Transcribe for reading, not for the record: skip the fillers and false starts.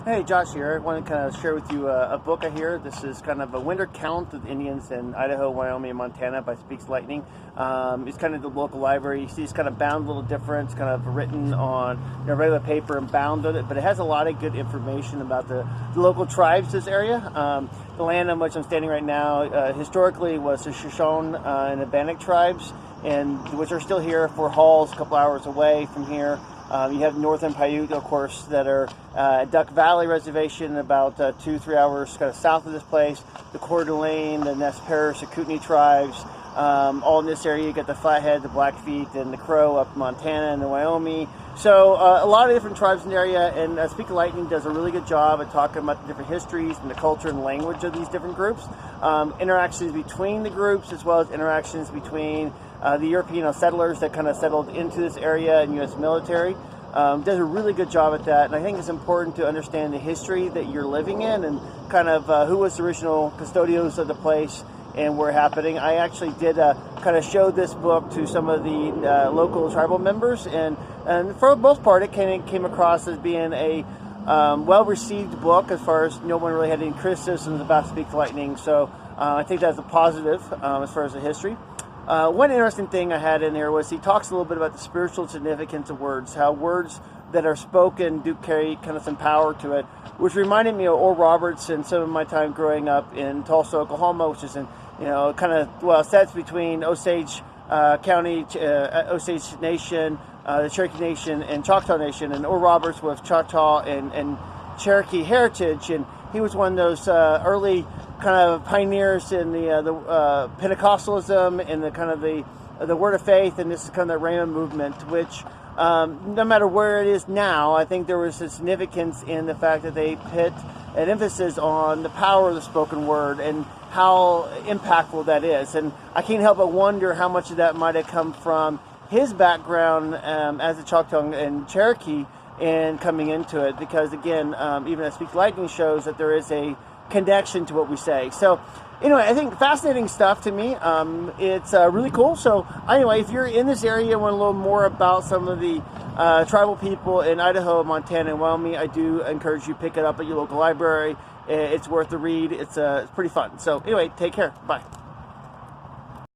Hey, Josh here. I want to kind of share with you a book I hear. This is kind of a winter count of Indians in Idaho, Wyoming, and Montana by Speaks Lightning. It's kind of the local library. You see it's kind of bound a little different. It's kind of written on regular paper and bound on it, but it has a lot of good information about the local tribes this area. The land on which I'm standing right now historically was the Shoshone and the Bannock tribes, and which are still here for hauls a couple hours away from here. You have Northern Paiute, of course, that are Duck Valley Reservation, about 2-3 hours kind of south of this place. The Coeur d'Alene, the Nez Perce, the Kootenai tribes, all in this area. You get the Flathead, the Blackfeet, and the Crow up in Montana and the Wyoming. So a lot of different tribes in the area, and Speak Lightning does a really good job at talking about the different histories and the culture and language of these different groups, interactions between the groups, as well as interactions between the European settlers that kind of settled into this area and U.S. military. Does a really good job at that, and I think it's important to understand the history that you're living in and kind of who was the original custodians of the place and where happening. I actually did kind of show this book to some of the local tribal members, and for the most part it came across as being a well-received book as far as no one really had any criticisms about Speak Lightning, so I think that's a positive as far as the history. One interesting thing I had in there was he talks a little bit about the spiritual significance of words, how words that are spoken do carry kind of some power to it, which reminded me of Oral Roberts and some of my time growing up in Tulsa, Oklahoma, which is in, kind of, sets between Osage County, Osage Nation, the Cherokee Nation, and Choctaw Nation, and Oral Roberts was Choctaw and Cherokee heritage, and he was one of those early kind of pioneers in the Pentecostalism and the kind of the Word of Faith, and this is kind of the Rhema movement, which no matter where it is now, I think there was a significance in the fact that they put an emphasis on the power of the spoken word and how impactful that is. And I can't help but wonder how much of that might have come from his background as a Choctaw and Cherokee and coming into it, because again, even as Speak Lightning shows that there is a connection to what we say. So anyway, I think fascinating stuff to me. It's really cool. So anyway, if you're in this area and want to learn more about some of the tribal people in Idaho, Montana, and Wyoming, I do encourage you to pick it up at your local library. It's worth the read. It's pretty fun. So anyway, take care. Bye.